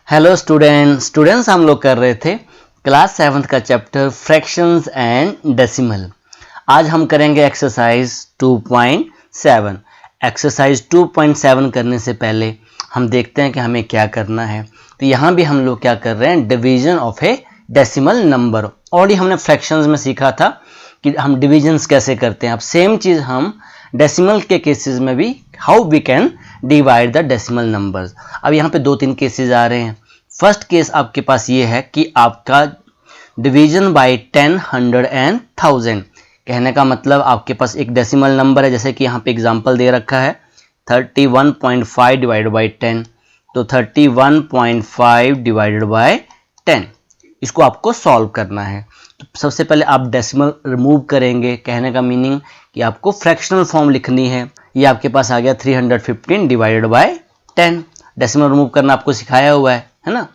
Hello students हम लोग कर रहे थे क्लास 7th का चैप्टर फ्रैक्शंस एंड डेसिमल। आज हम करेंगे एक्सरसाइज 2.7। एक्सरसाइज 2.7 करने से पहले हम देखते हैं कि हमें क्या करना है। तो यहाँ भी हम लोग क्या कर रहे हैं, division of A decimal number. Already हमने फ्रैक्शंस में सीखा था कि हम डिविजन्स कैसे करते हैं। अब सेम चीज़ हम डेसिमल के केसेस में भी how we can divide the decimal numbers. अब यहाँ पे 2-3 केसेस आ रहे हैं। फर्स्ट केस आपके पास ये है कि आपका डिवीजन बाय 10, 100 एंड 1000। कहने का मतलब आपके पास एक डेसिमल नंबर है, जैसे कि यहाँ पे एग्जांपल दे रखा है 31.5 डिवाइडेड बाय 10। तो 31.5 डिवाइडेड बाय 10 इसको आपको सॉल्व करना है। तो सबसे पहले आप डेसिमल रिमूव करेंगे। कहने का मीनिंग कि आपको फ्रैक्शनल फॉर्म लिखनी है। ये आपके पास आ गया 315 डिवाइडेड बाय 10। डेसिमल रिमूव करना आपको सिखाया हुआ है ना।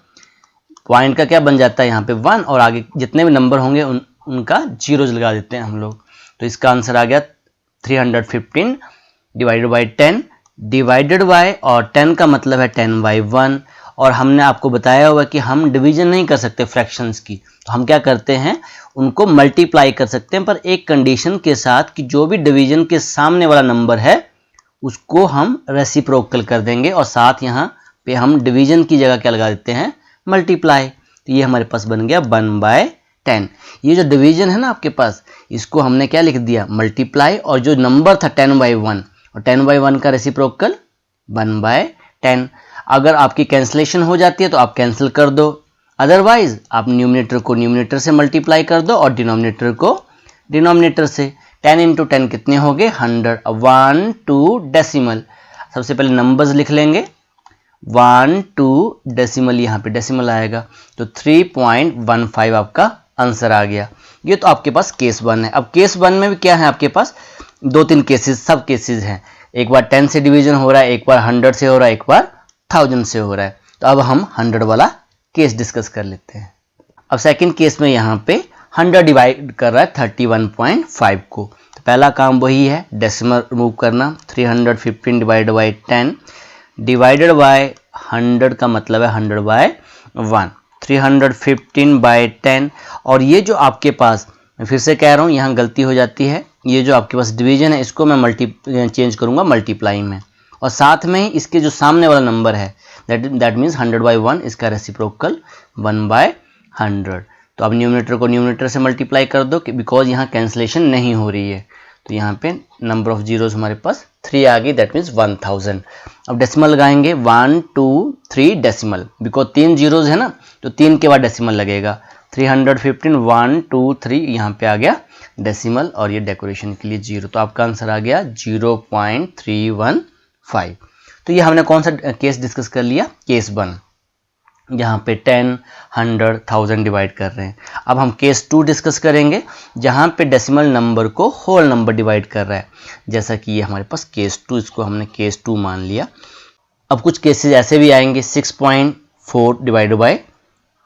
पॉइंट का क्या बन जाता है यहाँ पे 1, और आगे जितने भी नंबर होंगे उनका जीरोज लगा देते हैं हम लोग। तो इसका आंसर आ गया 315 डिवाइडेड बाय 10 डिवाइडेड बाय, और 10 का मतलब है 10 बाय 1। और हमने आपको बताया हुआ कि हम डिवीजन नहीं कर सकते फ्रैक्शंस की, तो हम क्या करते हैं, उनको मल्टीप्लाई कर सकते हैं, पर एक कंडीशन के साथ कि जो भी डिवीजन के सामने वाला नंबर है उसको हम रेसिप्रोकल कर देंगे, और साथ यहाँ पे हम डिवीजन की जगह क्या लगा देते हैं, मल्टीप्लाई। तो ये हमारे पास बन गया 1/10। ये जो डिवीजन है ना आपके पास, इसको हमने क्या लिख दिया, मल्टीप्लाई, और जो नंबर था 10/1, और 10/1 का रेसिप्रोकल 1/10। अगर आपकी कैंसलेशन हो जाती है तो आप कैंसिल कर दो, अदरवाइज आप न्यूमिनेटर को न्यूमिनेटर से मल्टीप्लाई कर दो और डिनोमिनेटर को डिनोमिनेटर से। 10 × 10 कितने हो गए, 100। 1 2 डेसिमल। सबसे पहले नंबर्स लिख लेंगे, 1 2 डेसिमल, यहाँ पे डेसिमल आएगा, तो 3.15 आपका आंसर आ गया। ये तो आपके पास केस 1 है। अब केस 1 में भी क्या है, आपके पास 2-3 केसेस, सब केसेस हैं। एक बार 10 से डिवीजन हो रहा है, एक बार 100 से हो रहा है, एक बार 1000 से हो रहा है। तो अब हम 100 वाला केस डिस्कस कर लेते हैं। अब सेकंड केस में यहाँ पे 100 डिवाइड कर रहा है 31.5 को। तो पहला काम वही है, डेसिमल रिमूव करना। 315 डिवाइडेड बाय 10 डिवाइडेड बाय 100 का मतलब है 100/1। 315 बाय 10, और ये जो आपके पास, मैं फिर से कह रहा हूँ यहाँ गलती हो जाती है, ये जो आपके पास डिवीजन है इसको मैं चेंज करूँगा मल्टीप्लाई में, और साथ में ही इसके जो सामने वाला नंबर है दैट मीन्स 100/1, इसका रेसिप्रोकल 1/100। तो अब न्यूमिनेटर को न्यूमिनेटर से मल्टीप्लाई कर दो, बिकॉज यहाँ कैंसलेशन नहीं हो रही है। तो यहाँ पे नंबर ऑफ जीरोज हमारे पास 3 आ गई, दैट मीन्स 1000। अब डेसिमल लगाएंगे 1 2 3 डेसिमल, बिकॉज 3 जीरोज है ना, तो 3 के बाद डेसिमल लगेगा। 315 1 2 3 यहाँ पे आ गया डेसिमल, और ये डेकोरेशन के लिए 0। तो आपका आंसर आ गया 0.315। तो ये हमने कौन सा केस डिस्कस कर लिया, केस 1, यहाँ पे 10, 100, 1000 डिवाइड कर रहे हैं। अब हम केस 2 डिस्कस करेंगे, जहाँ पे डेसिमल नंबर को होल नंबर डिवाइड कर रहा है। जैसा कि ये हमारे पास केस 2, इसको हमने केस 2 मान लिया। अब कुछ केसेस ऐसे भी आएंगे 6.4 डिवाइड बाय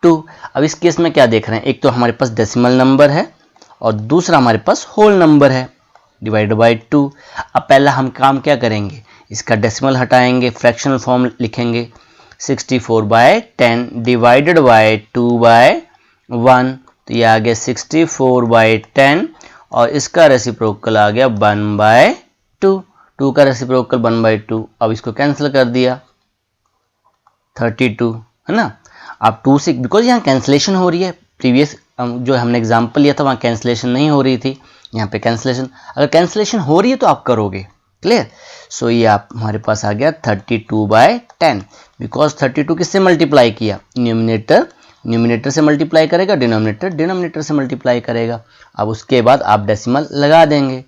2। अब इस केस में क्या देख रहे हैं, एक तो हमारे पास डेसिमल नंबर है और दूसरा हमारे पास होल नंबर है, डिवाइड बाय 2। अब पहला हम काम क्या करेंगे, इसका डेसिमल हटाएंगे, फ्रैक्शनल फॉर्म लिखेंगे। 64/10 डिवाइडेड बाय 2/1। तो ये आ गया 64/10, और इसका रेसिप्रोकल आ गया 1/2। 2 का रेसिप्रोकल 1/2। अब इसको कैंसिल कर दिया, 32 है ना। अब 2 से, बिकॉज यहाँ कैंसिलेशन हो रही है, प्रीवियस जो हमने एग्जाम्पल लिया था वहाँ कैंसिलेशन नहीं हो रही थी, यहाँ पे कैंसिलेशन। अगर कैंसिलेशन हो रही है तो आप करोगे, क्लियर। सो ये आप हमारे पास आ गया 32/10, बिकॉज 32 किससे मल्टीप्लाई किया, न्यूमिनेटर से मल्टीप्लाई करेगा, डिनोमिनेटर से मल्टीप्लाई करेगा। अब उसके बाद आप डेसिमल लगा देंगे,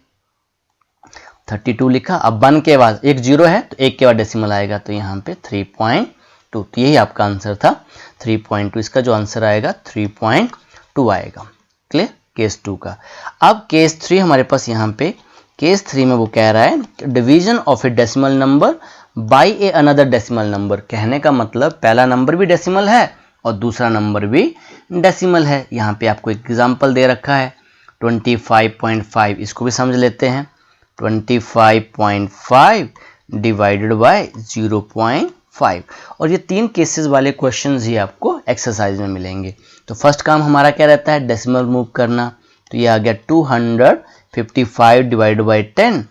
32 लिखा। अब 1 के बाद एक 0 है तो 1 के बाद डेसिमल आएगा, तो यहाँ पे 3.2। तो यही आपका आंसर था 3.2। इसका जो आंसर आएगा 3.2 आएगा, क्लियर, केस 2 का। अब केस 3 हमारे पास, यहाँ पे केस 3 में वो कह रहा है division of A decimal number by a another decimal number. कहने का मतलब पहला नंबर भी डेसिमल है और दूसरा नंबर भी डेसिमल है। यहाँ पे आपको एक एग्जांपल दे रखा है 25.5, इसको भी समझ लेते हैं। 25.5 डिवाइडेड बाय 0.5 5। और ये 3 केसेस वाले क्वेश्चंस ही आपको एक्सरसाइज में मिलेंगे। तो फर्स्ट काम हमारा क्या रहता है, डेसिमल मूव करना। तो ये आ गया 255 divided by 10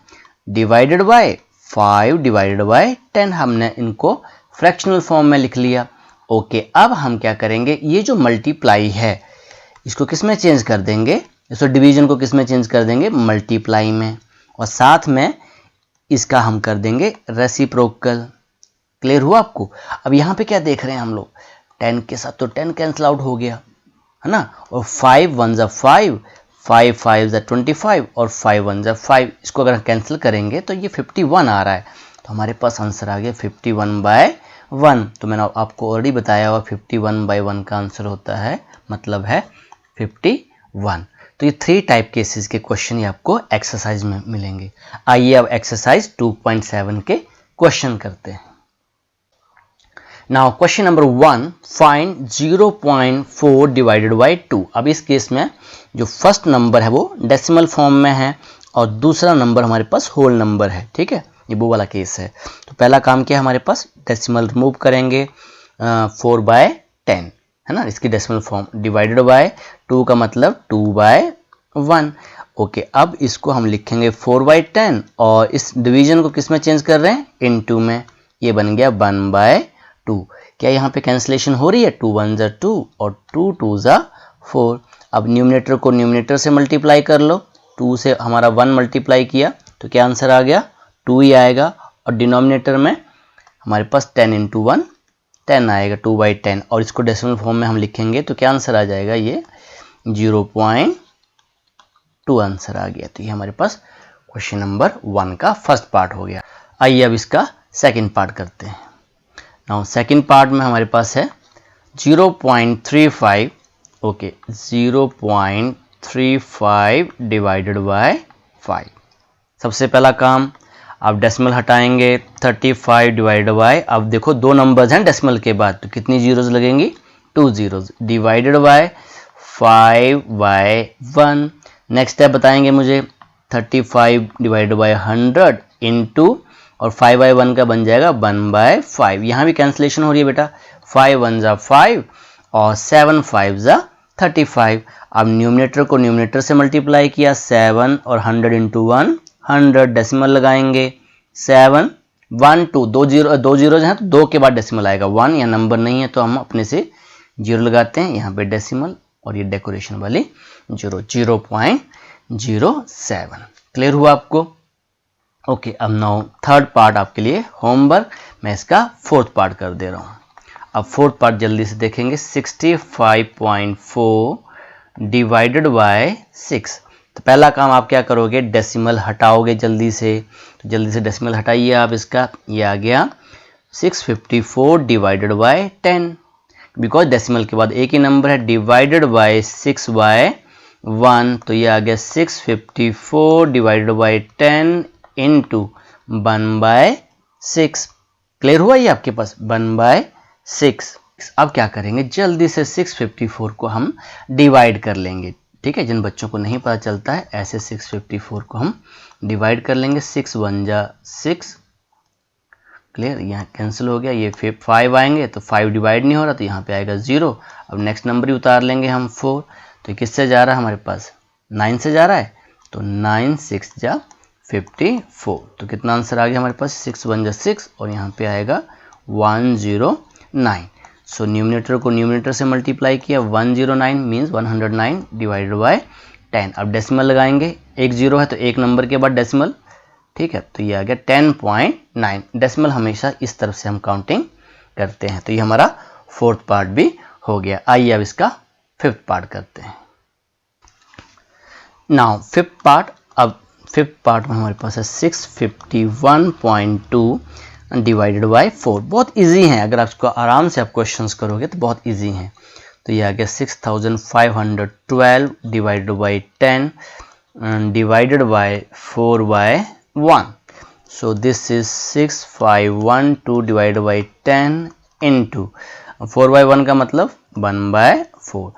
divided bye 5 divided by 10। हमने इनको फ्रैक्शनल फॉर्म में लिख लिया। ओके, अब हम क्या करेंगे, ये जो मल्टीप्लाई है इसको किस में चेंज कर देंगे, इसको डिवीजन को किस में चेंज कर देंगे, मल्टीप्लाई में, और साथ में इसका हम कर देंगे रेसिप्रोकल। क्लियर हुआ आपको। अब यहाँ पे क्या देख रहे हैं हम लोग, 10 के साथ तो 10 कैंसिल आउट हो गया है ना, और 5 1 जा 5, 5 5 जा 25 और 5 1 जा 5। इसको अगर कैंसिल करेंगे तो ये 51 आ रहा है। तो हमारे पास आंसर आ गया 51/1। तो मैंने आपको ऑलरेडी बताया हुआ 51/1 का आंसर होता है, मतलब है 51। तो ये 3 टाइप केसेस के क्वेश्चन ही आपको एक्सरसाइज में मिलेंगे। आइए अब एक्सरसाइज 2.7 के क्वेश्चन करते हैं। Now question number 1, find 0.4 divided by 2। अब इस केस में जो फर्स्ट नंबर है वो डेसिमल फॉर्म में है और दूसरा नंबर हमारे पास होल नंबर है। ठीक है, ये वो वाला केस है। तो पहला काम क्या है, हमारे पास डेसिमल रिमूव करेंगे 4/10 है ना, इसकी डेसिमल फॉर्म, डिवाइडेड बाय 2 का मतलब 2/1। ओके, अब इसको हम लिखेंगे 4/10 और इस डिवीजन को किस में चेंज कर रहे हैं, इनटू में। ये बन गया 1/2। क्या यहाँ पे कैंसिलेशन हो रही है, 2 1 जा 2 और 2 2 जा 4। अब न्यूमिनेटर को न्यूमिनेटर से मल्टीप्लाई कर लो, 2 से हमारा 1 मल्टीप्लाई किया तो क्या आंसर आ गया, 2 ही आएगा। और डिनोमिनेटर में हमारे पास 10 × 1 10 आएगा, 2/10। और इसको डेसिमल फॉर्म में हम लिखेंगे तो क्या आंसर आ जाएगा, ये 0.2 आंसर आ गया। तो ये हमारे पास क्वेश्चन नंबर 1 का फर्स्ट पार्ट हो गया। आइए अब इसका सेकंड पार्ट करते हैं। नाउ सेकंड पार्ट में हमारे पास है 0.35। Okay, 0.35 divided by 5। सबसे पहला काम, आप डेसिमल हटाएंगे, 35 डिवाइडेड बाय, अब देखो 2 नंबर्स हैं डेसिमल के बाद तो कितनी जीरोज लगेंगी, 2 zeros, divided by 5/1। Next step बताएंगे मुझे, 35 डिवाइडेड बाय 100 इंटू, और 5/1 का बन जाएगा 1/5। यहाँ भी कैंसिलेशन हो रही है बेटा, 5 1 जा 5 और 7 5 जा 35। अब न्यूमिनेटर को न्यूमिनेटर से मल्टीप्लाई किया, 7 और 100 इंटू 1 100, डेसिमल लगाएंगे 7 1 2, 2 जीरो हैं तो 2 के बाद डेसिमल आएगा 1, या नंबर नहीं है तो हम अपने से 0 लगाते हैं, यहाँ पे डेसिमल और ये डेकोरेशन वाली 0.07। क्लियर हुआ आपको। ओके, अब नाउ थर्ड पार्ट आपके लिए होमवर्क, मैं इसका फोर्थ पार्ट कर दे रहा हूँ। अब फोर्थ पार्ट जल्दी से देखेंगे, 65.4 डिवाइडेड बाय 6। तो पहला काम आप क्या करोगे, डेसिमल हटाओगे जल्दी से। तो जल्दी से डेसिमल हटाइए आप इसका, ये आ गया 654 डिवाइडेड बाय 10, बिकॉज डेसिमल के बाद एक ही नंबर है, डिवाइडेड बाय 6/1। तो ये आ गया 654 डिवाइडेड बाय 10 इंटू 1/6। क्लियर हुआ ये आपके पास, 1/6। अब क्या करेंगे, जल्दी से 654 को हम डिवाइड कर लेंगे। ठीक है, जिन बच्चों को नहीं पता चलता है, ऐसे 654 को हम डिवाइड कर लेंगे। 6 1 जा 6, क्लियर, यहाँ कैंसिल हो गया, ये 5 आएंगे तो 5 डिवाइड नहीं हो रहा तो यहाँ पे आएगा 0। अब नेक्स्ट नंबर ही उतार लेंगे हम 4। तो किससे जा रहा है हमारे पास, 9 से जा रहा है, तो 9 6 जा 54। तो कितना आंसर आ गया हमारे पास, 6 1 जा 6 और यहाँ पे आएगा 109। सो न्यूमिनेटर को न्यूमिनेटर से मल्टीप्लाई किया, 109 मीन्स 109 डिवाइडेड बाय 10। अब डेसिमल लगाएंगे, एक 0 है तो एक नंबर के बाद डेसिमल। ठीक है, तो ये आ गया 10.9। डेसिमल हमेशा इस तरफ से हम काउंटिंग करते हैं। तो ये हमारा फोर्थ पार्ट भी हो गया। आइए अब इसका फिफ्थ पार्ट करते हैं। नाउ फिफ्थ पार्ट, अब फिफ्थ पार्ट में हमारे पास है 651.2 डिवाइडेड बाय 4। बहुत इजी है, अगर आप इसको आराम से आप क्वेश्चंस करोगे तो बहुत इजी है। तो ये आ गया 6512 divided by 10 divided bye 4/1। So this is 6512 divided by 10 into 4/1 का मतलब 1/4।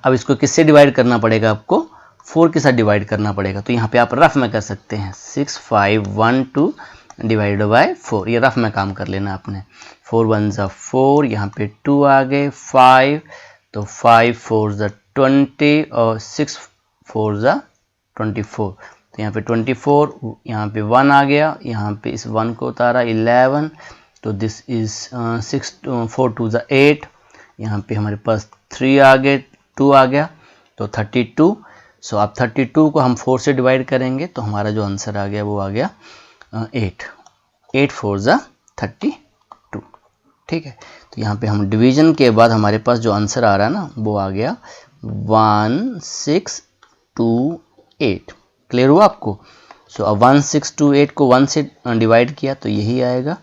अब इसको किससे डिवाइड करना पड़ेगा, आपको 4 के साथ डिवाइड करना पड़ेगा। तो यहाँ पे आप रफ में कर सकते हैं, 6512 डिवाइडेड बाय 4। ये रफ में काम कर लेना आपने। 4 1 ज़ा 4, यहाँ पे 2 आ गए, 5, तो 5 4 ज़ा 20 और 6 4 ज़ा 24, तो यहाँ पे 24, यहाँ पे 1 आ गया, यहाँ पे इस 1 को उतारा 11, तो दिस इज 6 4 2 ज़ा 8, यहाँ पे हमारे पास 3 आ गए, 2 आ गया, तो 32। सो अब 32 को हम 4 से डिवाइड करेंगे तो हमारा जो आंसर आ गया वो आ गया 8 4 ज़ा 32। ठीक है, तो यहाँ पे हम डिवीजन के बाद हमारे पास जो आंसर आ रहा है ना वो आ गया 1628। क्लियर हुआ आपको? सो अब 1628 को 1 से डिवाइड किया तो यही आएगा,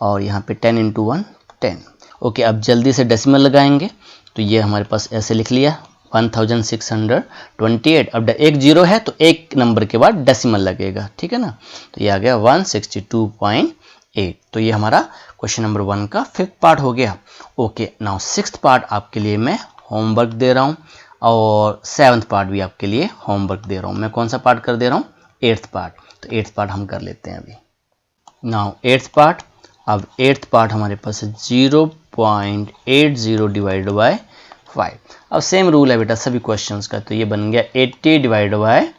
और यहाँ पे 10 इंटू 1 10। ओके, अब जल्दी से डेसिमल लगाएंगे, तो ये हमारे पास ऐसे लिख लिया 1628। अब एक जीरो है तो एक नंबर के बाद डेसिमल लगेगा, ठीक है ना, तो ये आ गया 162.8। तो ये हमारा क्वेश्चन नंबर 1 का 5th पार्ट हो गया। ओके, नाउ 6th पार्ट आपके लिए मैं होमवर्क दे रहा हूँ, और 7th पार्ट भी आपके लिए होमवर्क दे रहा हूँ। मैं कौन सा पार्ट कर दे रहा हूँ? 8th part. तो 8th पार्ट हम कर लेते हैं अभी। नाउ 8th पार्ट, अब 8th पार्ट हमारे पास है 0.80 डिवाइडेड बाय 5। अब सेम रूल है बेटा सभी क्वेश्चंस का, तो ये बन गया 80 डिवाइडेड बाय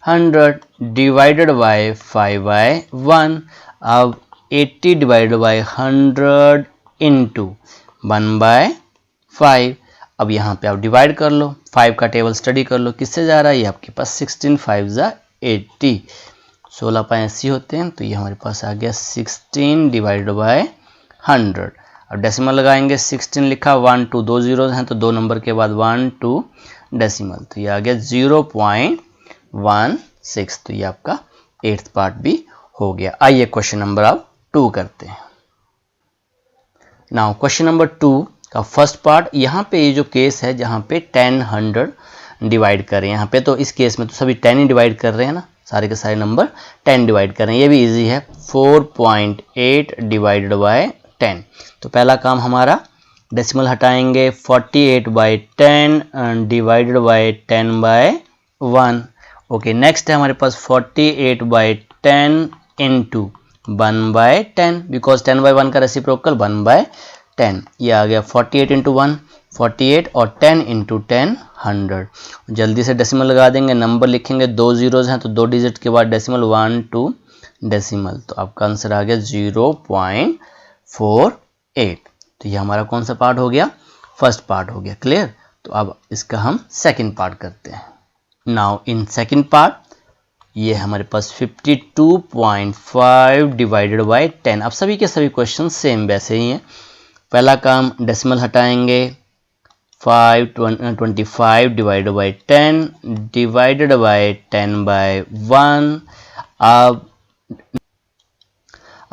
100 डिवाइडेड बाय 5/1। अब 80 डिवाइडेड बाय 100 इंटू 1/5। अब यहाँ पे आप डिवाइड कर लो, 5 का टेबल स्टडी कर लो, किससे जा रहा है? ये आपके पास 16 5 ज़ा 80, 16/80 होते हैं, तो ये हमारे पास आ गया 16 डिवाइडेड बाय 100। अब डेसिमल लगाएंगे, 16 लिखा, 1 2 दो जीरो हैं तो 2 नंबर के बाद 1 2 डेसिमल, तो ये आ गया 0.16। तो ये आपका 8th पार्ट भी हो गया। आइए क्वेश्चन नंबर अब 2 करते हैं। नाउ क्वेश्चन नंबर 2 का फर्स्ट पार्ट, यहाँ पे ये जो केस है जहाँ पे 10 100 डिवाइड करें, यहाँ पे तो इस केस में तो सभी 10 ही डिवाइड कर रहे हैं ना, सारे के सारे नंबर 10 डिवाइड करें, ये भी इजी है। 4.8 डिवाइडेड बाय 10। तो पहला काम हमारा डेसिमल हटाएंगे, 48/10 डिवाइडेड बाय 10/1। ओके, नेक्स्ट है हमारे पास 48/10 इंटू 1/10, बिकॉज 10/1 का रेसिप्रोकल 1/10। ये आ गया 48 इंटू 1 48 और 10 इंटू 10 100। जल्दी से डेसिमल लगा देंगे, नंबर लिखेंगे, 2 जीरोज हैं तो 2 डिजिट के बाद डेसिमल 1 2 डेसिमल, तो आपका आंसर आ गया 0.48। तो ये हमारा कौन सा पार्ट हो गया? फर्स्ट पार्ट हो गया। क्लियर? तो अब इसका हम सेकंड पार्ट करते हैं। नाउ इन सेकंड पार्ट ये हमारे पास 52.5 डिवाइडेड बाय 10। अब सभी के सभी क्वेश्चन सेम वैसे ही हैं। पहला काम डेसिमल हटाएंगे, 525 डिवाइडेड बाय 10 डिवाइडेड बाय 10/1।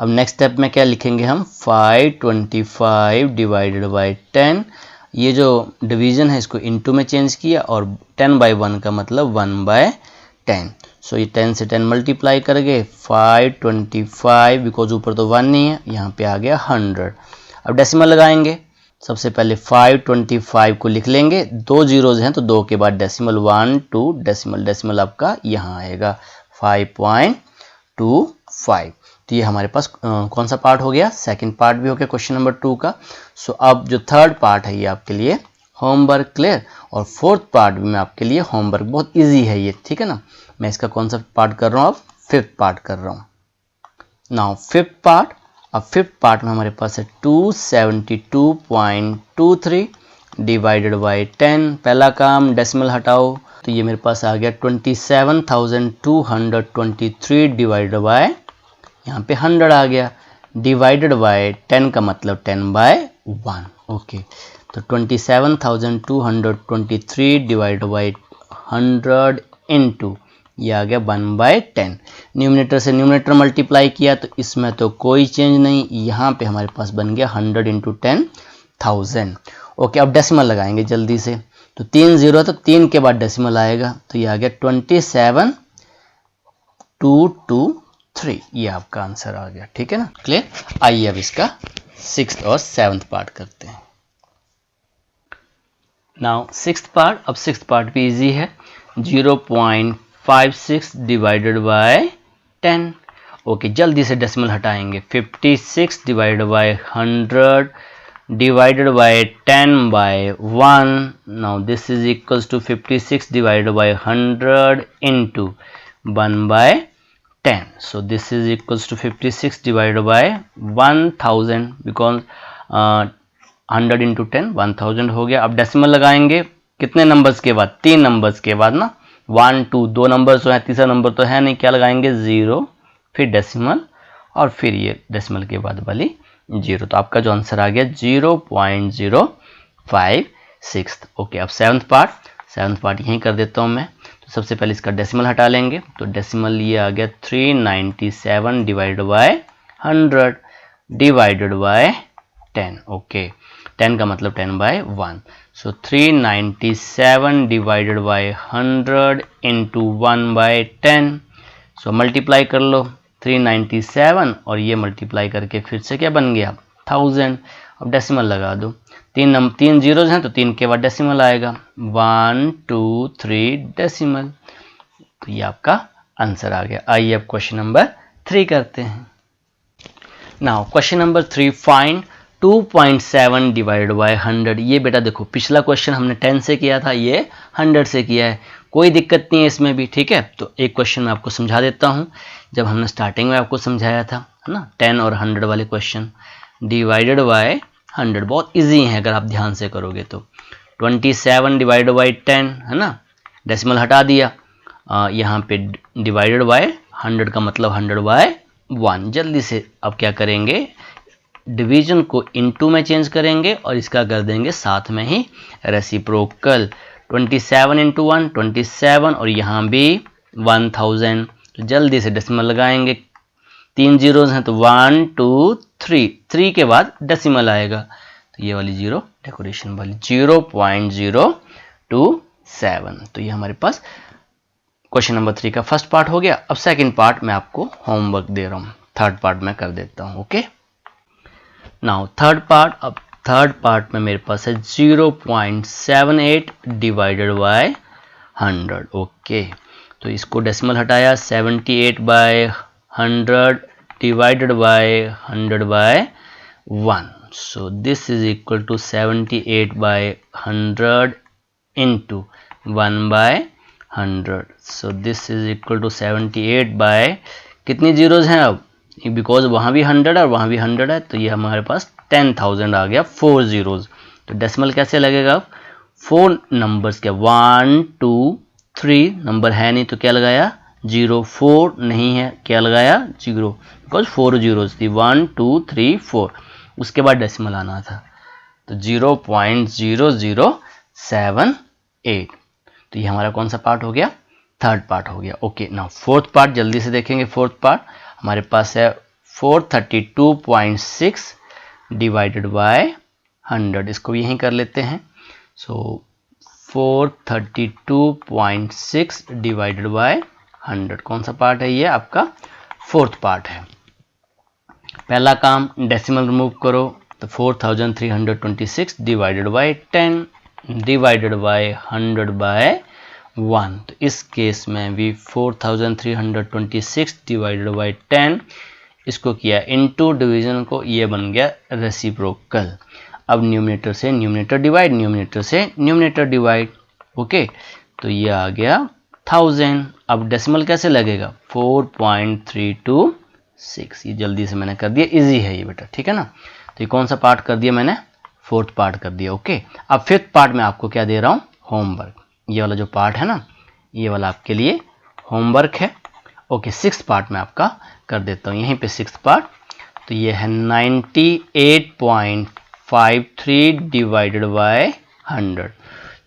अब नेक्स्ट स्टेप में क्या लिखेंगे हम? 525 डिवाइडेड बाय 10। ये जो डिवीजन है इसको इनटू में चेंज किया, और 10/1 का मतलब 1/10। सो ये 10 से 10 मल्टीप्लाई करके 525, बिकॉज ऊपर तो 1 नहीं है, यहाँ पे आ गया 100। अब डेसिमल लगाएंगे, सबसे पहले 525 को लिख लेंगे, 2 जीरोज हैं तो 2 के बाद डेसिमल 1 2 डेसिमल, डेसिमल आपका यहाँ आएगा 5.25। तो ये हमारे पास कौन सा पार्ट हो गया? सेकंड पार्ट भी हो गया क्वेश्चन नंबर 2 का। सो अब जो थर्ड पार्ट है ये आपके लिए होमवर्क। क्लियर? और फोर्थ पार्ट भी मैं आपके लिए होमवर्क, बहुत इजी है ये, ठीक है ना। मैं इसका कौन सा पार्ट कर रहा हूँ? अब 5th पार्ट कर रहा हूँ। नाउ 5th पार्ट, अब 5th पार्ट में हमारे पास है 272.23 डिवाइडेड बाय 10। पहला काम डेसिमल हटाओ, तो ये मेरे पास आ गया 27,223 डिवाइडेड बाय, यहाँ पे 100 आ गया, डिवाइडेड बाय 10 का मतलब 10/1। ओके, तो 27,223 डिवाइडेड बाय 100 इंटू ये आ गया 1/10। न्यूमिनेटर से न्यूमिनेटर मल्टीप्लाई किया तो इसमें तो कोई चेंज नहीं, यहाँ पे हमारे पास बन गया 100 इंटू 10,000। ओके, अब डेसिमल लगाएंगे जल्दी से, तो 3 जीरो तो 3 के बाद डेसिमल आएगा, तो ये आ गया 27,223। ये आपका आंसर आ गया, ठीक है ना। क्लियर? आइए अब इसका 6th और 7th पार्ट करते हैं। नाउ 6th पार्ट, अब 6th पार्ट भी इजी है, 0.56 डिवाइडेड बाय 10। ओके, जल्दी से डेसिमल हटाएंगे। 56 divided by 100 divided by 10 by 1. Now this is equals to 56 divided by 100 into 1 by 10. So this is equals to 56 divided by 1000 because 100 into 10 1000 हो गया। अब decimal लगाएंगे कितने नंबर्स के बाद? 3 नंबर्स के बाद ना, 1 2 2 नंबर तो है, तीसरा नंबर तो है नहीं, क्या लगाएंगे? 0, फिर डेसिमल और फिर ये डेसिमल के बाद वाली 0। तो आपका जो आंसर आ गया 0.056। ओके, अब सेवन्थ पार्ट यहीं कर देता हूं मैं। तो सबसे पहले इसका डेसिमल हटा लेंगे। तो डेसिमल ये आ गया 397 divided by 100 divided by 10। Okay, 10 का मतलब 10 by 1। So 397 divided by 100 into 1 by 10। So multiply कर लो 397 और ये मल्टीप्लाई करके फिर से क्या बन गया? 1000। अब डेसिमल लगा दो, तीन जीरोज हैं तो 3 के बाद डेसिमल आएगा, 1 2 3 डेसिमल। तो ये आपका आंसर आ गया। आइए अब क्वेश्चन नंबर 3 करते हैं। Now question number 3, find 2.7 divided by 100। ये बेटा देखो, पिछला क्वेश्चन हमने 10 से किया था, ये 100 से किया है, कोई दिक्कत नहीं है इसमें भी, ठीक है। तो एक क्वेश्चन मैं आपको समझा देता हूँ, जब हमने स्टार्टिंग में आपको समझाया था, है ना, 10 और 100 वाले क्वेश्चन। डिवाइडेड बाय 100 बहुत इजी है अगर आप ध्यान से करोगे तो। 27 डिवाइडेड बाय 10, है ना, डेसिमल हटा दिया, यहाँ पे डिवाइडेड बाय 100 का मतलब 100 बाय 1। जल्दी से अब क्या करेंगे, डिवीजन को इनटू में चेंज करेंगे और इसका कर देंगे साथ में ही रेसिप्रोकल। 27 इंटू 1 27 और यहाँ भी 1000। तो जल्दी से डेसिमल लगाएंगे, 3 जीरोज हैं तो 1 2 3, 3 के बाद डेसिमल आएगा, तो ये वाली 0 डेकोरेशन वाली 0.027। तो ये हमारे पास क्वेश्चन नंबर 3 का फर्स्ट पार्ट हो गया। अब सेकंड पार्ट मैं आपको होमवर्क दे रहा हूँ, थर्ड पार्ट में कर देता हूँ। Okay, now third part. अब थर्ड पार्ट में मेरे पास है 0.78 डिवाइडेड बाय 100। ओके, तो इसको डेसिमल हटाया, 78 by 100 divided by 100 by 1। So this is equal to 78 by 100 into 1 by 100। So this is equal to 78 by, कितनी जीरोज हैं अब, बिकॉज वहाँ भी 100 और वहाँ भी 100 है, तो ये हमारे पास 10,000 आ गया, 4 जीरोज। तो डेसिमल कैसे लगेगा? 4 नंबर्स के 1 2 3 नंबर है नहीं तो क्या लगाया? 0। 4 नहीं है, क्या लगाया? 0, बिकॉज 4 जीरोज थी, 1 2 3 4। उसके बाद डेसिमल आना था, तो 0.0078। तो ये हमारा कौन सा पार्ट हो गया? थर्ड पार्ट हो गया। ओके, नाउ फोर्थ पार्ट जल्दी से देखेंगे। फोर्थ पार्ट हमारे पास है 432.6 डिवाइडेड बाय 100। इसको यहीं कर लेते हैं। सो 432.6 डिवाइडेड बाय 100 कौन सा पार्ट है? ये आपका फोर्थ पार्ट है। पहला काम, डेसिमल रिमूव करो, तो 4326 divided by 10 divided by 100 by 1। तो इस केस में भी 4326 डिवाइडेड बाय 10, इसको किया इनटू डिवीजन को, ये बन गया रेसिप्रोकल। अब न्यूमरेटर से न्यूमरेटर डिवाइड, न्यूमरेटर से न्यूमरेटर डिवाइड। ओके, तो ये आ गया 1000। अब डेसिमल कैसे लगेगा? 4.326। ये जल्दी से मैंने कर दिया, इजी है ये बेटा, ठीक है ना। तो ये कौन सा पार्ट कर दिया मैंने? फोर्थ पार्ट कर दिया। ओके, अब फिफ्थ पार्ट में आपको क्या दे रहा हूँ? होमवर्क। ये वाला जो पार्ट है ना, ये वाला आपके लिए होमवर्क है। ओके, सिक्स्थ पार्ट में आपका कर देता हूँ यहीं पे सिक्स्थ पार्ट। तो ये है 98.53 डिवाइडेड बाय 100।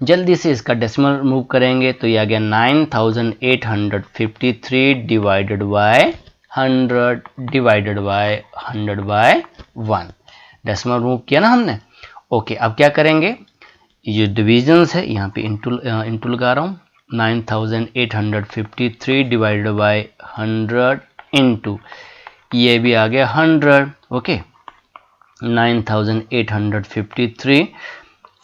जल्दी से इसका डेसिमल रिमूव करेंगे, तो ये आ गया 9853 divided by 100 divided by 100 by 1। Decimal remove किया ना हमने। ओके, अब क्या करेंगे? ये डिविजन्स है, यहाँ पे इंटू लगा रहा हूँ। 9853 डिवाइडेड बाय 100 इंटू, ये भी आ गया 100। ओके, 9853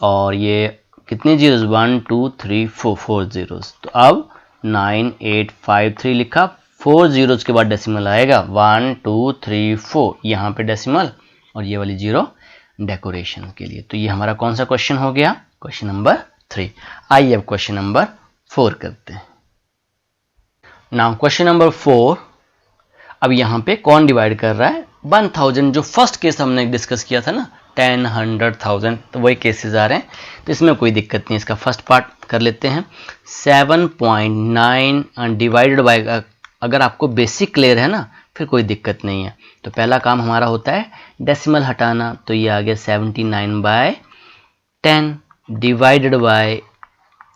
और ये कितनी जीरोस? 1 2 3 4 4 जीरोस। तो अब 9853 लिखा, 4 जीरोज के बाद डेसिमल आएगा 1 2 3 4, यहाँ पे डेसिमल और ये वाली जीरो डेकोरेशन के लिए। तो ये हमारा कौन सा क्वेश्चन हो गया, क्वेश्चन नंबर 3। आइए अब क्वेश्चन नंबर 4 करते हैं। नाउ क्वेश्चन नंबर 4, अब यहाँ पे कौन डिवाइड कर रहा है, 1000, जो फर्स्ट केस हमने डिस्कस किया था ना, 10, 100, 1000, तो वही केसेस आ रहे हैं, तो इसमें कोई दिक्कत नहीं। इसका फर्स्ट पार्ट कर लेते हैं। 7.9 डिवाइडेड बाय, अगर आपको बेसिक क्लियर है ना फिर कोई दिक्कत नहीं है। तो पहला काम हमारा होता है डेसिमल हटाना, तो ये आ गया 79/10 डिवाइडेड बाय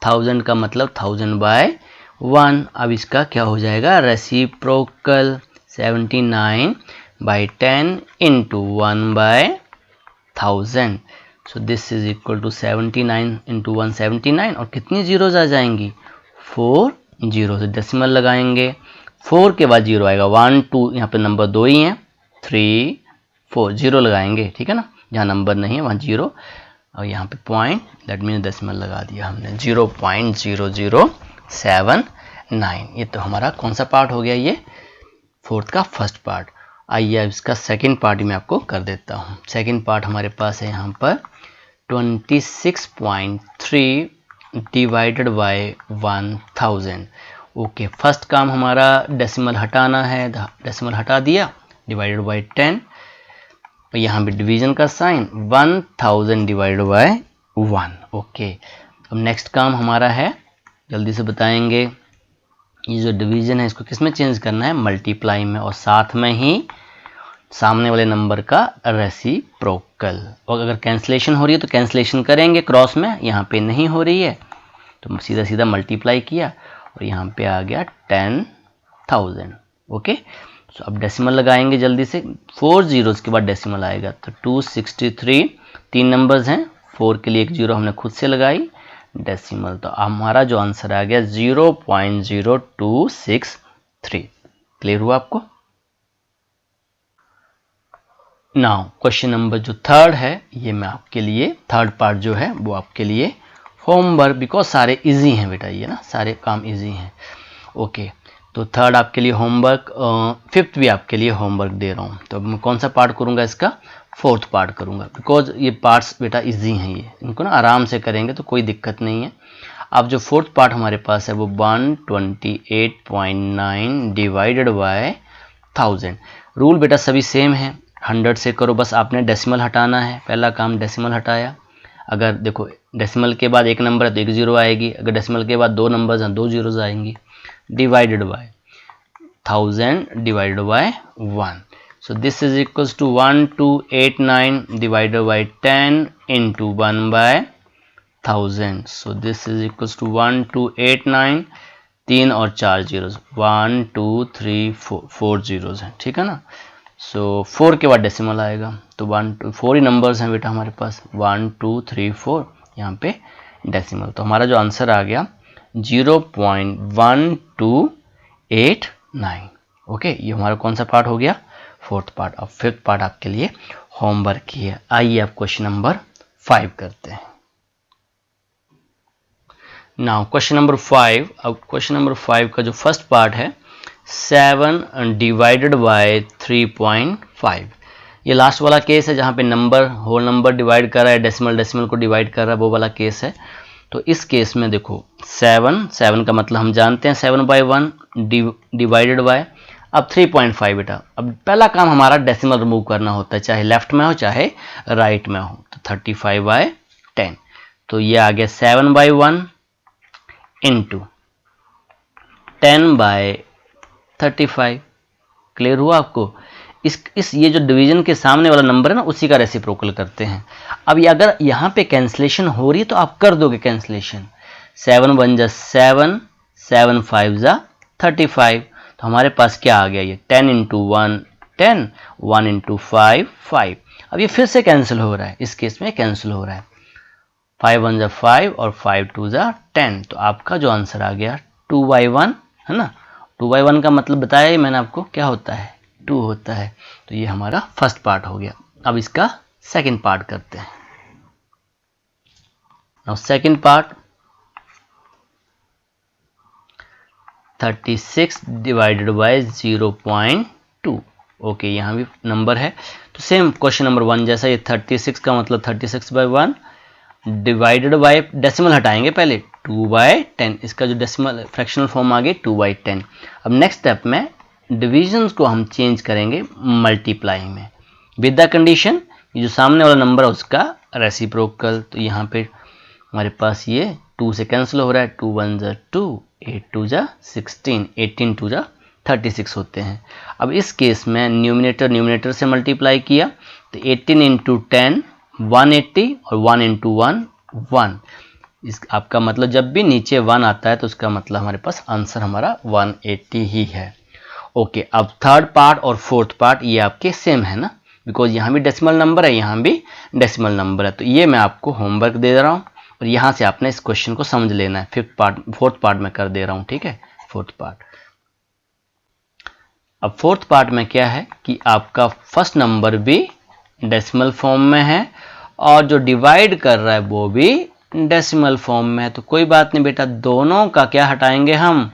1000 का मतलब 1000/1। अब इसका क्या हो जाएगा, reciprocal 79/10 into 1/1000। So this is equal to 79 into 179, और कितनी जीरोज आ जाएंगी, 4 जीरो। से डेसिमल लगाएंगे, 4 के बाद जीरो आएगा, 1 2, यहाँ पे नंबर 2 ही हैं, 3 4 जीरो लगाएंगे, ठीक है ना, जहाँ नंबर नहीं है वहाँ जीरो, और यहाँ पे पॉइंट, दैट मीन्स डेसिमल लगा दिया हमने, 0.0079। ये तो हमारा कौन सा पार्ट हो गया, ये फोर्थ का फर्स्ट पार्ट। आइए अब इसका सेकंड पार्ट मैं आपको कर देता हूँ। सेकंड पार्ट हमारे पास है यहाँ पर 26.3 डिवाइडेड बाय 1000। ओके, फर्स्ट काम हमारा डेसिमल हटाना है, डेसिमल हटा दिया, डिवाइडेड बाय 10, और यहाँ पे डिवीजन का साइन, 1000 डिवाइडेड बाय 1। ओके, अब नेक्स्ट काम हमारा है, जल्दी से बताएंगे, ये जो डिवीजन है इसको किस में चेंज करना है, मल्टीप्लाई में, और साथ में ही सामने वाले नंबर का रेसिप्रोकल। और अगर कैंसलेशन हो रही है तो कैंसलेशन करेंगे क्रॉस में, यहाँ पे नहीं हो रही है तो सीधा सीधा मल्टीप्लाई किया, और यहाँ पे आ गया 10,000। ओके, तो अब डेसिमल लगाएंगे जल्दी से, 4 जीरोज के बाद डेसिमल आएगा, तो 263, 3 नंबर्स हैं, 4 के लिए एक जीरो हमने खुद से लगाई, डेसिमल, तो हमारा जो आंसर आ गया 0.0263। क्लियर हुआ आपको। नाउ क्वेश्चन नंबर जो थर्ड है, ये मैं आपके लिए, थर्ड पार्ट जो है वो आपके लिए होमवर्क, बिकॉज सारे इजी हैं बेटा, ये ना सारे काम इजी हैं। ओके, तो थर्ड आपके लिए होमवर्क, फिफ्थ भी आपके लिए होमवर्क दे रहा हूँ। तो अब मैं कौन सा पार्ट करूँगा, इसका फोर्थ पार्ट करूँगा, बिकॉज ये पार्ट्स बेटा इजी हैं, ये इनको ना आराम से करेंगे तो कोई दिक्कत नहीं है। अब जो फोर्थ पार्ट हमारे पास है वो 128.9 डिवाइडेड बाय 1000। रूल बेटा सभी सेम है, 100 से करो, बस आपने डेसिमल हटाना है, पहला काम डेसिमल हटाया। अगर देखो डेसिमल के बाद एक नंबर है तो एक जीरो आएगी, अगर डेसिमल के बाद 2 नंबर्स हैं 2 जीरोज आएंगी, divided by 1000 divided by 1। So this is equals to 1289 divided by 10 into 1/1000। So this is equals to 1289, 3 और 4 जीरोज, 1 2 3 4 जीरोज हैं, ठीक है ना। सो 4 के बाद डेसिमल आएगा, तो 1 2 4 ही नंबर्स हैं बेटा हमारे पास, 1 2 3 4, यहाँ पे डेसिमल, तो हमारा जो आंसर आ गया 0.1289। ओके, ये हमारा कौन सा पार्ट हो गया, फोर्थ पार्ट। अब फिफ्थ पार्ट आपके लिए होमवर्क की है। आइए अब क्वेश्चन नंबर 5 करते हैं। नाउ क्वेश्चन नंबर 5, अब क्वेश्चन नंबर 5 का जो फर्स्ट पार्ट है 7 डिवाइडेड बाय 3.5। ये लास्ट वाला केस है जहाँ पे नंबर होल नंबर डिवाइड कर रहा है, डेसिमल डेसिमल को डिवाइड कर रहा है, वो वाला केस है। तो इस केस में देखो 7 का मतलब हम जानते हैं 7/1 डिवाइडेड बाय, अब 3.5 बेटा, अब पहला काम हमारा डेसिमल रिमूव करना होता है, चाहे लेफ्ट में हो चाहे राइट में हो, तो 35/10, तो ये आ गया 7/1 इंटू 10/35। क्लियर हुआ आपको। इस ये जो डिवीजन के सामने वाला नंबर है ना, उसी का रेसिप्रोकल करते हैं। अब ये अगर यहाँ पे कैंसलेशन हो रही है तो आप कर दोगे कैंसलेशन, 7 1 जा 7, 7 5 जा 35, तो हमारे पास क्या आ गया, ये 10 इंटू 1 10, 1 इंटू 5 5। अब ये फिर से कैंसिल हो रहा है, इस केस में कैंसिल हो रहा है, 5 1 जा 5 और 5 2 जा 10, तो आपका जो आंसर आ गया 2/1 है ना। 2/1 का मतलब बताया ही मैंने आपको, क्या होता है, 2 होता है। तो ये हमारा फर्स्ट पार्ट हो गया। अब इसका सेकंड पार्ट करते हैं। Now second part, 36 divided by 0.2। Okay, यहाँ भी नंबर है तो सेम क्वेश्चन नंबर 1 जैसा ये 36 का मतलब 36/1 डिवाइडेड बाय डेसिमल हटाएंगे पहले 2/10, इसका जो डेसिमल फ्रैक्शनल फॉर्म आ गई 2/10। अब नेक्स्ट स्टेप में डिविजन्स को हम चेंज करेंगे मल्टीप्लाई में विद द कंडीशन ये जो सामने वाला नंबर है उसका रेसिप्रोकल। तो यहाँ पे हमारे पास ये 2 से कैंसिल हो रहा है, 2 1 ज़ा 2, 8 2 ज़ा 16, 18 2 ज़ा 36 होते हैं। अब इस केस में न्यूमिनेटर से मल्टीप्लाई किया तो 18 इंटू 10 180 और 1 इंटू 1 1। इस आपका मतलब जब भी नीचे 1 आता है तो उसका मतलब हमारे पास आंसर हमारा 180 ही है। ओके, अब थर्ड पार्ट और फोर्थ पार्ट ये आपके सेम है ना, बिकॉज यहाँ भी डेसिमल नंबर है यहाँ भी डेसिमल नंबर है। तो ये मैं आपको होमवर्क दे रहा हूँ और यहाँ से आपने इस क्वेश्चन को समझ लेना है। फोर्थ पार्ट में कर दे रहा हूँ, ठीक है। फोर्थ पार्ट, अब फोर्थ पार्ट में क्या है कि आपका फर्स्ट नंबर भी डेसिमल फॉर्म में है और जो डिवाइड कर रहा है वो भी डेसिमल फॉर्म में है। तो कोई बात नहीं बेटा, दोनों का क्या हटाएंगे हम,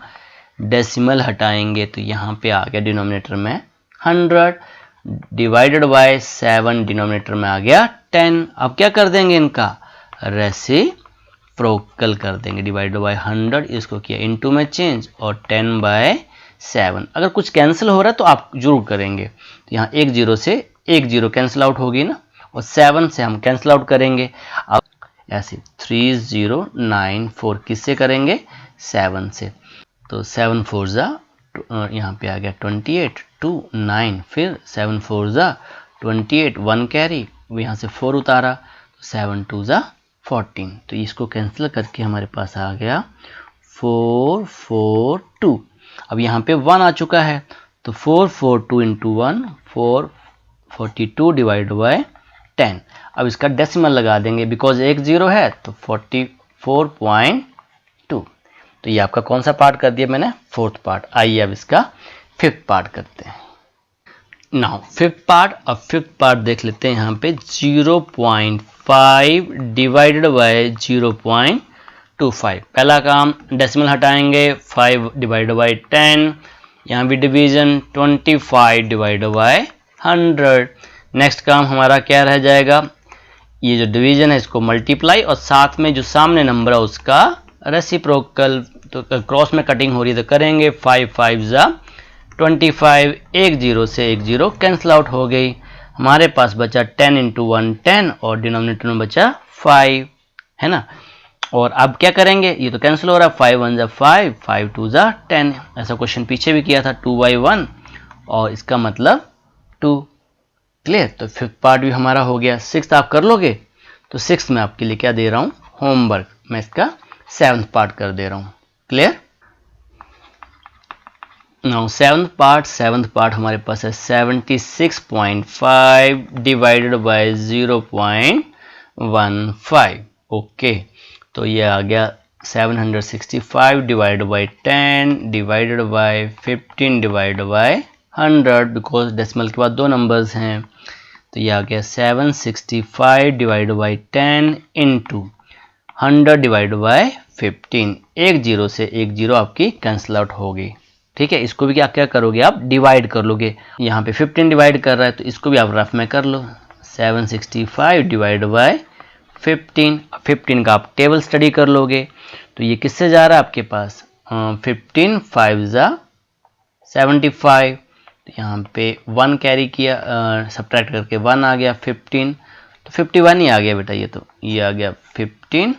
डेसिमल हटाएंगे। तो यहाँ पे आ गया डिनोमिनेटर में 100 डिवाइडेड बाय 7 डिनोमिनेटर में आ गया 10। अब क्या कर देंगे, इनका रेसिप्रोकल कर देंगे। डिवाइडेड बाय 100 इसको किया इनटू में चेंज और 10/7। अगर कुछ कैंसिल हो रहा है तो आप जरूर करेंगे। तो यहाँ 1 0 से 1 0 कैंसिल आउट होगी ना, और 7 से हम कैंसिल आउट करेंगे। अब ऐसे 3094 किससे करेंगे, 7 से। तो 7 4 ज़ा यहाँ पे आ गया 28 2 9, फिर 7 4 ज़ा 28 1 कैरी, यहाँ से 4 उतारा तो 7 2 ज़ा 14। तो इसको कैंसिल करके हमारे पास आ गया 4 4 2। अब यहाँ पे 1 आ चुका है तो 4 4 2 इंटू 1 442 डिवाइड बाय 10। अब इसका डेसिमल लगा देंगे बिकॉज 1 0 है तो 44.2। तो ये आपका कौन सा पार्ट कर दिया मैंने, फोर्थ पार्ट। आइए अब इसका फिफ्थ पार्ट करते हैं। नाउ फिफ्थ पार्ट, अब फिफ्थ पार्ट देख लेते हैं। यहाँ पे 0.5 डिवाइडेड बाय 0.25। पहला काम डेसिमल हटाएंगे, 5 डिवाइडेड बाय 10, यहाँ भी डिवीजन 25 डिवाइडेड बाय 100। नेक्स्ट काम हमारा क्या रह जाएगा, ये जो डिवीजन है इसको मल्टीप्लाई और साथ में जो सामने नंबर है उसका रेसिप्रोकल। तो क्रॉस में कटिंग हो रही है तो करेंगे 5 5 ज़ा 25, 1 0 से 1 0 कैंसिल आउट हो गई। हमारे पास बचा 10 इंटू 1 10 और डिनोमिनेटर में बचा 5, है ना। और अब क्या करेंगे, ये तो कैंसिल हो रहा है, 5 1 ज़ा 5, 5 2 ज़ा 10। ऐसा क्वेश्चन पीछे भी किया था 2/1 और इसका मतलब 2। क्लियर। तो फिफ्थ पार्ट भी हमारा हो गया। सिक्स्थ आप कर लोगे, तो सिक्स्थ में आपके लिए क्या दे रहा हूँ, होमवर्क। मैं इसका सेवन्थ पार्ट कर दे रहा हूँ। क्लियर। नाउ सेवन्थ पार्ट हमारे पास है 76.5 डिवाइडेड बाय 0.15। ओके, तो ये आ गया 765 divided by 10 divided bye 15 divided by 100, because decimal के बाद 2 नंबर्स हैं। तो ये आ गया 765 divided by 10 into 100 divide by 15। 1 0 से 1 0 आपकी कैंसिल आउट होगी। ठीक है, इसको भी क्या क्या करोगे आप, डिवाइड कर लोगे। यहाँ पे 15 डिवाइड कर रहा है तो इसको भी आप रफ में कर लो। 765 डिवाइड बाय 15 का आप टेबल स्टडी कर लोगे। तो ये किससे जा रहा है आपके पास, 15 5 ज़ा 75। तो यहाँ पे 1 कैरी किया, सब्ट्रैक्ट करके 1 आ गया 15, तो 51 ही आ गया बेटा। ये आ गया 15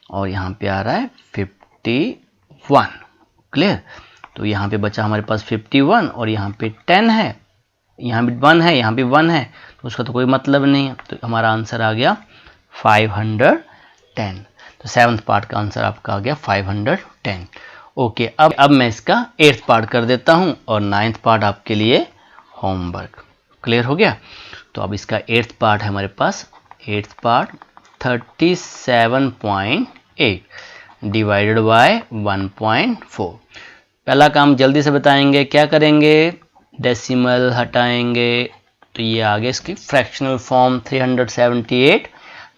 और यहाँ पे आ रहा है 51। क्लियर। तो यहाँ पे बचा हमारे पास 51 और यहाँ पे 10 है, यहाँ भी 1 है, यहाँ भी 1 है, तो उसका तो कोई मतलब नहीं है। तो हमारा आंसर आ गया 510। तो सेवन्थ पार्ट का आंसर आपका आ गया 510। ओके, अब मैं इसका 8th पार्ट कर देता हूँ और 9th पार्ट आपके लिए होमवर्क। क्लियर हो गया। तो अब इसका 8th पार्ट है हमारे पास। 8th part 37.8 divided by 1.4। पहला काम जल्दी से बताएंगे, क्या करेंगे, डेसिमल हटाएंगे। तो ये आ गया इसकी फ्रैक्शनल फॉर्म 378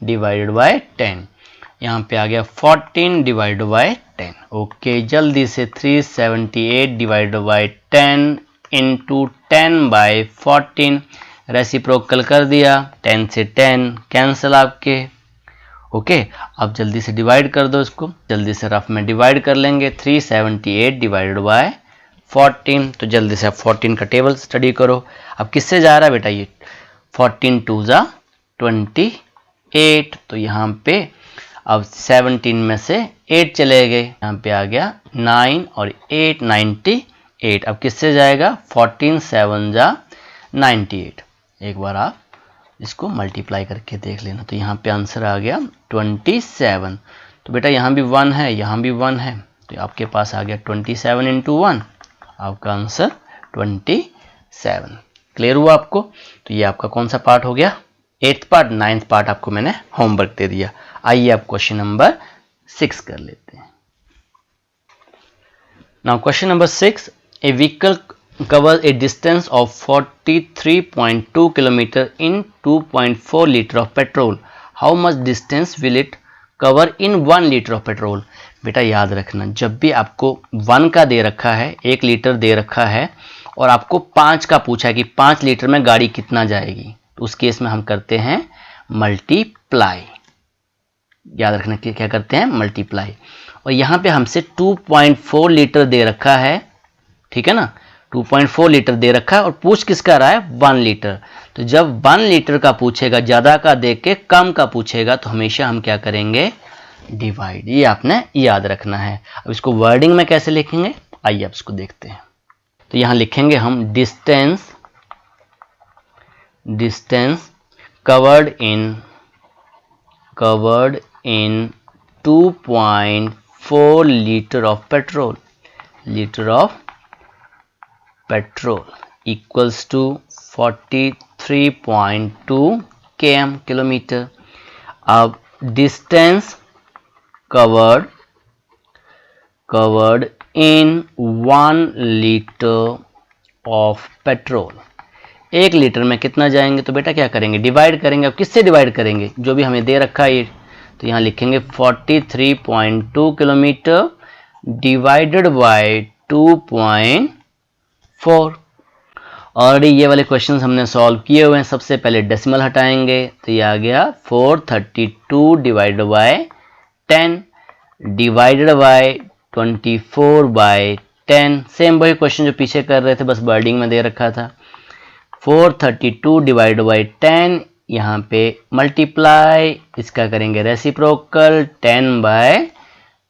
डिवाइडेड बाय 10। यहाँ पे आ गया 14 डिवाइड बाय 10। ओके, जल्दी से 378 divide by 10 into 10 by 14, reciprocal कर दिया, 10 से 10 कैंसिल आपके। ओके, अब जल्दी से डिवाइड कर दो इसको, जल्दी से रफ में डिवाइड कर लेंगे। 378 डिवाइडेड बाय 14, तो जल्दी से आप 14 का टेबल स्टडी करो। अब किससे जा रहा है बेटा ये? 14 2 जा 28, तो यहाँ पे अब 17 में से 8 चले गए, यहाँ पे आ गया 9 और 8 98। अब किससे जाएगा? 14 7 जा 98। एक बार आप इसको मल्टीप्लाई करके देख लेना, तो यहाँ पे आंसर आ गया 27। तो बेटा यहाँ भी 1 है, यहाँ भी 1 है, तो आपके पास आ गया 27 इंटू 1, आपका आंसर 27। क्लियर हुआ आपको? तो ये आपका कौन सा पार्ट हो गया? 8th part. 9th पार्ट आपको मैंने होमवर्क दे दिया। आइए आप क्वेश्चन नंबर 6 कर लेते हैं। Now question number 6, A vehicle covers a distance of 43.2 km in 2.4 liter of petrol. How much distance will it cover in 1 liter of petrol? बेटा याद रखना, जब भी आपको 1 का दे रखा है, 1 लीटर दे रखा है, और आपको 5 का पूछा है कि 5 लीटर में गाड़ी कितना जाएगी, तो उस केस में हम करते हैं मल्टीप्लाई। याद रखना कि क्या करते हैं? मल्टीप्लाई। और यहाँ पे हमसे 2.4 लीटर दे रखा है, ठीक है ना, 2.4 लीटर दे रखा है, और पूछ किसका रहा है? 1 लीटर। तो जब 1 लीटर का पूछेगा, ज़्यादा का देख के कम का पूछेगा, तो हमेशा हम क्या करेंगे? डिवाइड। ये आपने याद रखना है। अब इसको वर्डिंग में कैसे लिखेंगे, आइए आप इसको देखते हैं। तो यहाँ लिखेंगे हम distance covered in 2.4 litre of petrol, equals to 43.2 km, kilometre. अब distance covered in 1 litre of petrol, 1 litre में कितना जाएंगे? तो बेटा क्या करेंगे? डिवाइड करेंगे। अब किससे डिवाइड करेंगे? जो भी हमें दे रखा है, तो यहाँ लिखेंगे 43.2 किलोमीटर डिवाइडेड बाय 2.4। ऑलरेडी ये वाले क्वेश्चंस हमने सॉल्व किए हुए हैं। सबसे पहले डेसिमल हटाएंगे, तो ये आ गया 432 divided by 10 divided by 24 by 10। Same वही क्वेश्चन जो पीछे कर रहे थे, बस वर्डिंग में दे रखा था। 432 डिवाइडेड बाय 10, यहाँ पे मल्टीप्लाई, इसका करेंगे रेसिप्रोकल, 10 बाय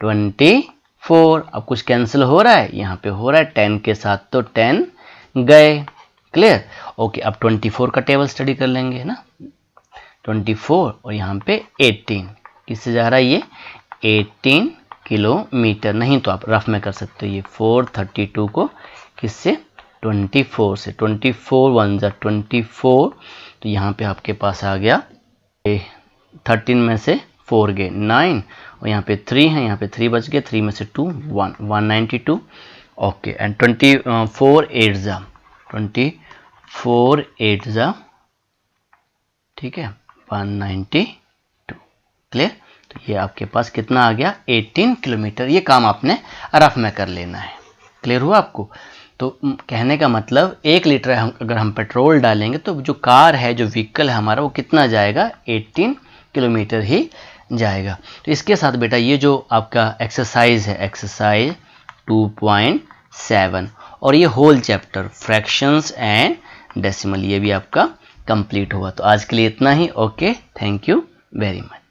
24। अब कुछ कैंसिल हो रहा है? यहाँ पे हो रहा है 10 के साथ, तो 10 गए। क्लियर? ओके, अब 24 का टेबल स्टडी कर लेंगे ना। 24 और यहाँ पे 18, किससे जा रहा है ये? 18 किलोमीटर। नहीं तो आप रफ में कर सकते हो, ये 432 को किससे? 24 से। 24 1 जा 24, तो यहाँ पे आपके पास आ गया 13 में से 4 गए 9, और यहाँ पे 3 है, यहाँ पे 3 बच गए, 3 में से 2 1 192। ओके, एंड 24 8 जा, ठीक है, 192। क्लियर? तो ये आपके पास कितना आ गया? 18 किलोमीटर। ये काम आपने रफ में कर लेना है। क्लियर हुआ आपको? तो कहने का मतलब 1 लीटर अगर हम पेट्रोल डालेंगे, तो जो कार है, जो व्हीकल है हमारा, वो कितना जाएगा? 18 किलोमीटर ही जाएगा। तो इसके साथ बेटा ये जो आपका एक्सरसाइज है, एक्सरसाइज 2.7, और ये whole chapter fractions and decimal, ये भी आपका कंप्लीट हुआ। तो आज के लिए इतना ही। Okay, thank you very much.